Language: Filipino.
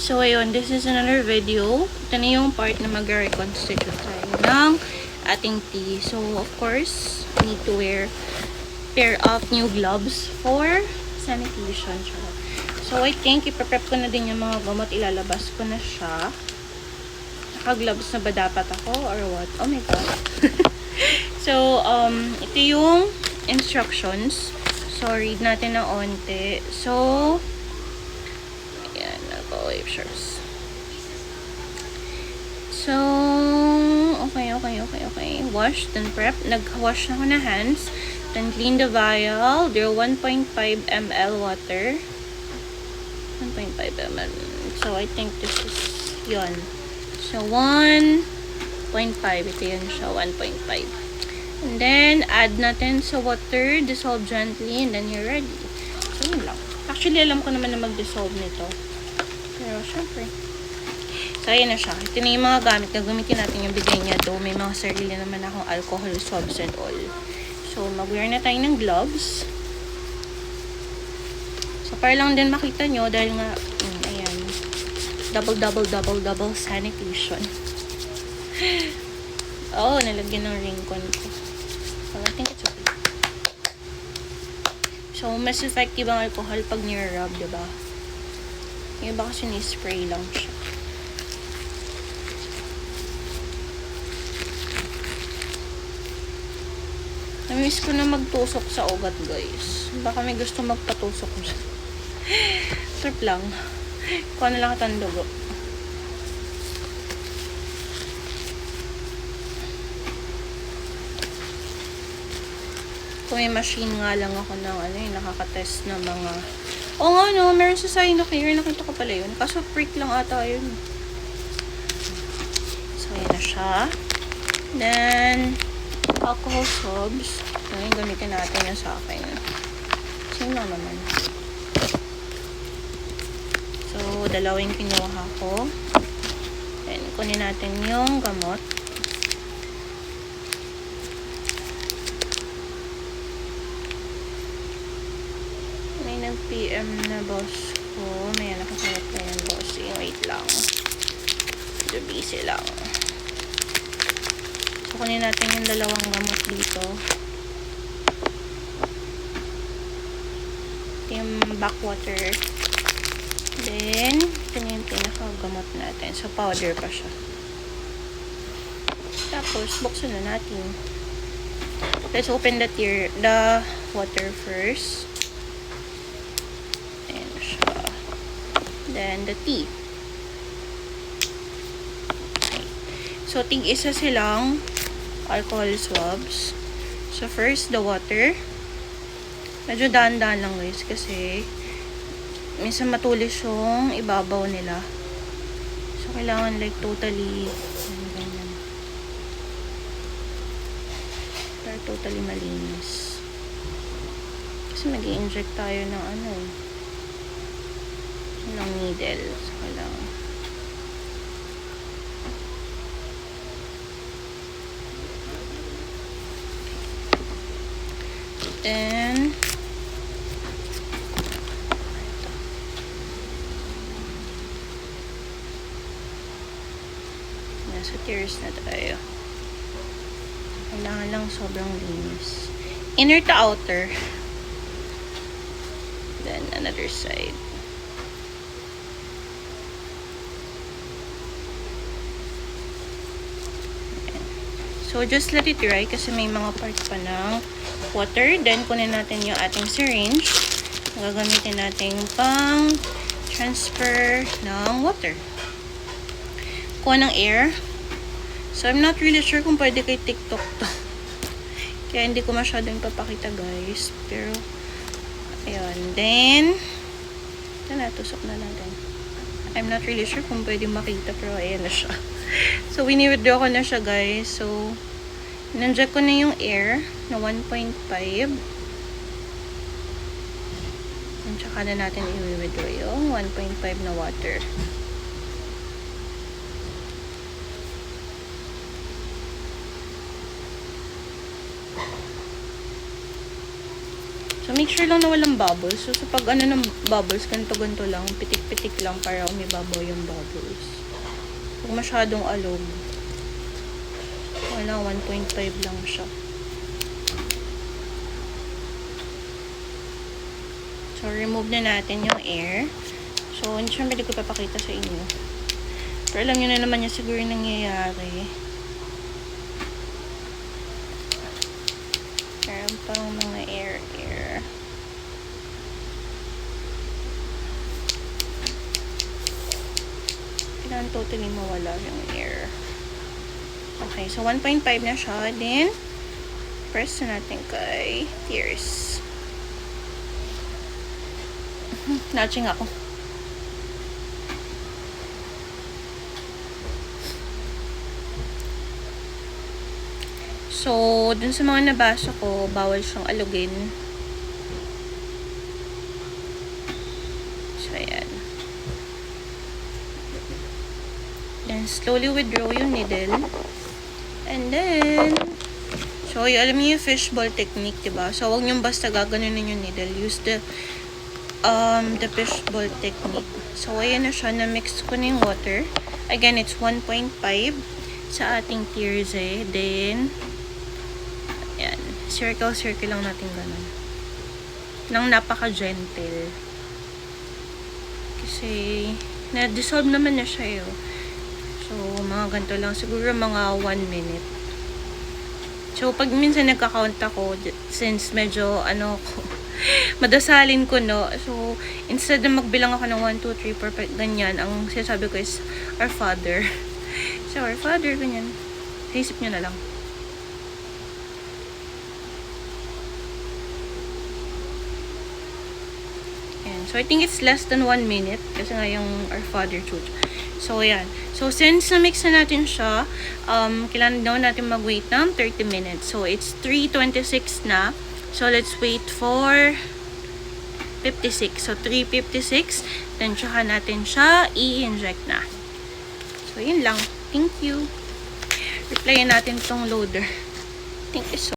So, ayun, this is another video. Ito na yung part na mag-reconstitute tayo ng ating tea. So, of course, need to wear pair of new gloves for sanitation. So, I think ipaprep ko na din yung mga gamot. Ilalabas ko na siya. Naka-gloves na ba dapat ako or what? Oh my God. So, ito yung instructions. So, read natin na onte. So, ayan, nag-wave shirts. So, okay. Wash, then prep. Nag-wash na ako na hands. Then, clean the vial. There 1.5 ml water. 1.5 ml. So, I think this is yun. So, 1.5. Ito yun siya, 1.5. And then, add natin sa water, dissolve gently, and then you're ready. So, yun lang. Actually, alam ko naman na mag-dissolve nito. Pero, syempre. So, ayan na siya. Ito na yung mga gamit. Gagamitin natin yung bigay niya. Though, may mga sarili naman akong alcohol swabs and all. So, mag-wear na tayo ng gloves. So, para lang din makita nyo, dahil nga, ayan. Double sanitation. Oh, nalagyan ng ring con ko. So, I think it's okay. So, mas effective ang alcohol pag nire-rub, diba? Yung iba kasi ni-spray lang siya. Namiss ko na magtusok sa ugat, guys. Baka may gusto magpatusok dyan. Trip lang. Kuha na lang katang dugo. Kung may machine nga lang ako ng nakaka-test ng mga... Oo nga no, meron sa Sinocare. Nakita ko pala yun. Kaso freak lang ata yun. So, yan na siya. Then, alcohol swabs. Ngayon, gamitin natin yung sa akin. Sino naman? So, dalawang kinuha ko. Then, kunin natin yung gamot. May nag-PM na boss ko. May nakasalat na yung boss. Wait lang. Medyo busy lang. So, kunin natin yung dalawang gamot dito. Ito yung backwater. Then, ito na yung pinakagamot natin. So, powder pa siya. Tapos, buksan na natin. Let's open the water first. Ayan siya. Then, the tea. Okay. So, tig-isa silang alcohol swabs. So, first, the water. Medyo daan-daan lang, guys, kasi minsan matulis yung ibabaw nila. So, kailangan like totally ganyan. Para totally malinis. Kasi mag-i-inject tayo ng ng needle. So, kailangan. Then, nasa tears na tayo. Kailangan lang sobrang linis. Inner to outer. Then, another side. Ayan. So, just let it dry kasi may mga part pa ng water. Then, kunin natin yung ating syringe. Gagamitin natin pang transfer ng water. Kuha ng air. So, I'm not really sure kung pwede kay TikTok to. Kaya hindi ko masyadong papakita, guys. Pero, ayun. Then, ito na, tusok na natin. I'm not really sure kung pwede makita, pero ayan na siya. So, wini-withdraw ko na siya, guys. So, nandiyan ko na yung air na 1.5. And tsaka na natin i-withdraw yung 1.5 na water. So, So, make sure lang na walang bubbles. So, sa pag ano ng bubbles, ganito-ganito lang. Pitik-pitik lang para umibabaw yung bubbles. Huwag masyadong alog. Wala, 1.5 lang siya. So, remove na natin yung air. So, hindi siya pwede ko papakita sa inyo. Pero alam nyo na naman yung siguro yung nangyayari. Meron pang mga air. Kailangan totally mawala yung air. Okay, so 1.5 na siya. Then, press na natin kay tears. Notching ako. So, dun sa mga nabasa ko, bawal siyang alugin. So, ayan. Then, slowly withdraw yung needle. And then, so, alam niyo yung fishball technique, diba? So, huwag niyong basta gaganunin yung needle. Use the fishball technique. So, ayan na siya. Na-mix ko na yung water. Again, it's 1.5 sa ating tears eh. Then, ayan. Circle lang natin ganun. Nang napaka-gentle. Kasi, na-dissolve naman na siya eh. So, mga ganito lang. Siguro mga 1 minute. So, pag minsan nagka-count ako, since medyo, madasalin ko, no? So, instead na magbilang ako ng 1, 2, 3, 4, 5, ganyan, ang sinasabi ko is, Our Father. So, Our Father, ganyan. Isip nyo na lang. Ayan. So, I think it's less than 1 minute, kasi nga yung Our Father truth. So, ayan. So, since na-mix na natin siya, kailangan daw natin mag-wait ng 30 minutes. So, it's 3:26 na. So, let's wait for 56. So, 3:56. Then, tsaka natin siya i-inject na. So, yun lang. Thank you. Replyan natin tong loader. Thank you so much.